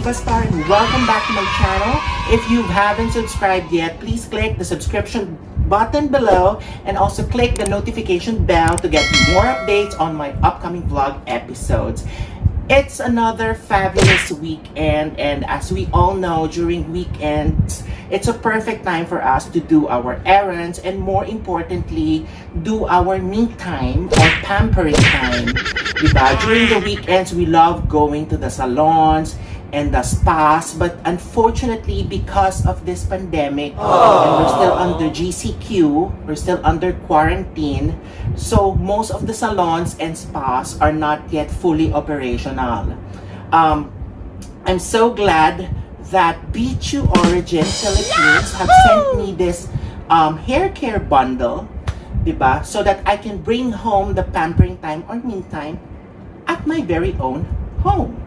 Diva Star and welcome back to my channel. If you haven't subscribed yet, please click the subscription button below and also click the notification bell to get more updates on my upcoming vlog episodes. It's another fabulous weekend, and as we all know, during weekends, it's a perfect time for us to do our errands and more importantly, do our me time or pampering time. Diba? During the weekends, we love going to the salons and the spas, but unfortunately, because of this pandemic, and we're still under GCQ, we're still under quarantine, so most of the salons and spas are not yet fully operational. I'm so glad that Bee Choo Origin Philippines have sent me this hair care bundle, diba? So that I can bring home the pampering time or me time at my very own home.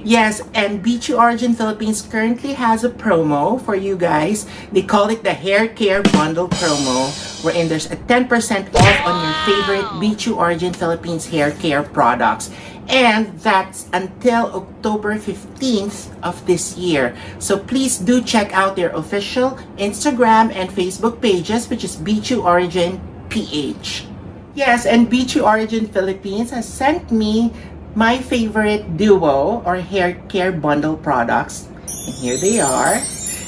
Yes, and Bee Choo Origin Philippines currently has a promo for you guys. They call it the Hair Care Bundle Promo, wherein there's a 10% off on your favorite Bee Choo Origin Philippines hair care products. And that's until October 15th of this year. So please do check out their official Instagram and Facebook pages, which is Bee Choo Origin PH. Yes, and Bee Choo Origin Philippines has sent me my favorite duo or hair care bundle products, and here they are.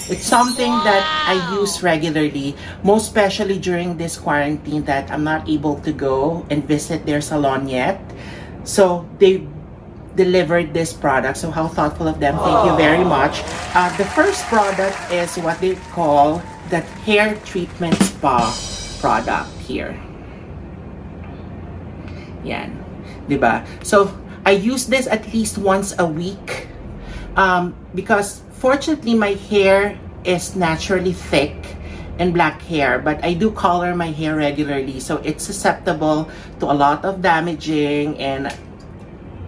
It's something that I use regularly, most especially during this quarantine that I'm not able to go and visit their salon yet. So they delivered this product, so how thoughtful of them. Thank you very much. The first product is what they call the hair treatment spa product here. Yan, diba? So I use this at least once a week because fortunately my hair is naturally thick and black hair, but I do color my hair regularly, so it's susceptible to a lot of damaging, and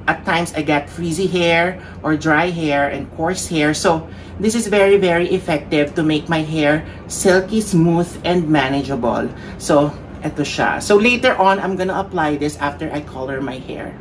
at times I get frizzy hair or dry hair and coarse hair. So this is very, very effective to make my hair silky, smooth, and manageable. So eto siya. So later on, I'm gonna apply this after I color my hair.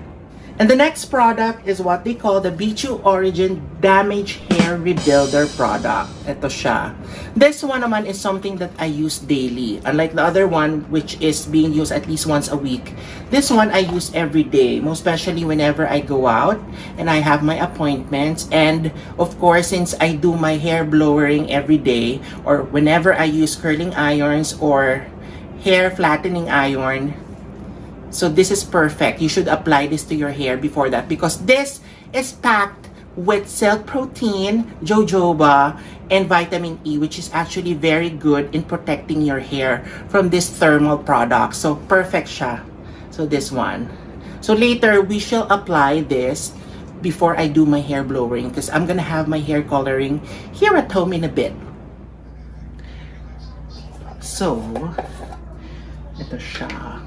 And the next product is what they call the Bee Choo Origin Damaged Hair Rebuilder product. Ito siya. This one naman is something that I use daily. Unlike the other one, which is being used at least once a week. This one I use every day, most especially whenever I go out and I have my appointments. And of course, since I do my hair blowering every day, or whenever I use curling irons or hair flattening iron, so this is perfect. You should apply this to your hair before that because this is packed with silk protein, jojoba, and vitamin E, which is actually very good in protecting your hair from this thermal product. So perfect siya. So this one. So later, we shall apply this before I do my hair blowing because I'm gonna have my hair coloring here at home in a bit. So, ito siya.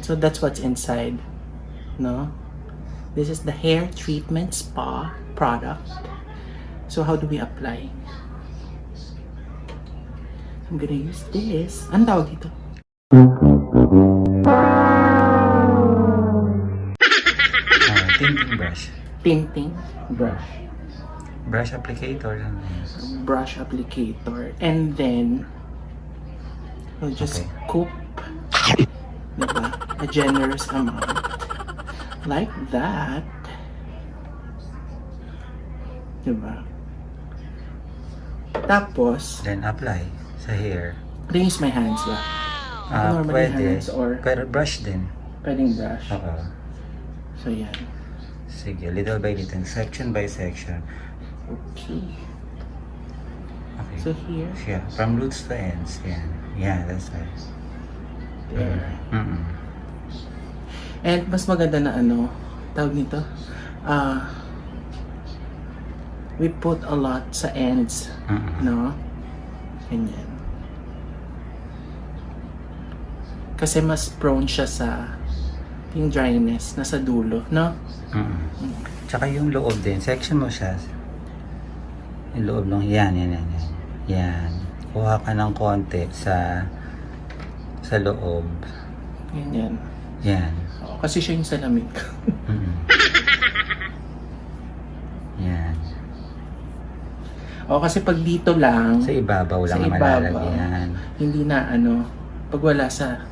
So that's what's inside, no? This is the hair treatment spa product. So how do we apply? I'm gonna use this. Ano tawag dito? Tinting brush. Tinting brush. Brush applicator. Brush applicator. And then we'll just scoop, diba? A generous amount. Like that. Diba? Tapos, Then apply sa hair. I use my hands ba? Normally Pwede. hands or Pero brush din. pwedeng brush. Oo. So yan. Sige, little by little. Section by section. Okay. Okay. So here. Yeah, from roots to ends. Yan. Yeah, that's right. There. Mm-mm. And mas maganda na ano, tawag nito, we put a lot sa ends, no? Ganyan. Kasi mas prone siya sa yung dryness, nasa dulo, no? Tsaka yung loob din, section mo siya. Yung loob ng yan. Yan. Kuha ka ng konti sa loob. Ganyan. Yan. Oo, kasi siya yung salamin ko. O kasi pag dito lang, Sa ibabaw lang sa na ibabaw. malalagyan. hindi na ano, pag wala sa...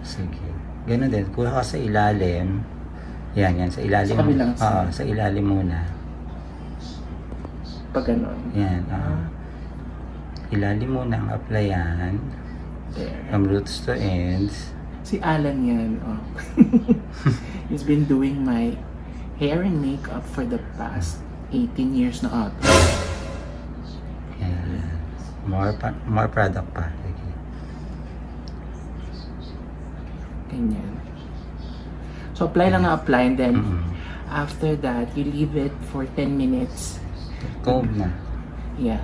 Sige. Ganun din. Kuha ka sa ilalim. Yan, sa ilalim. Sa kabilang Oo, side. sa ilalim muna. Pag ganon. Yan, ilalim muna ang applyan. There. From roots to ends. Si Alan yan. Oh. He's been doing my hair and makeup for the past 18 years na ata. Yan. More product pa. Sige. Ganyan. So, apply lang na apply and then Mm-mm. after that, you leave it for 10 minutes. Comb na. Yeah.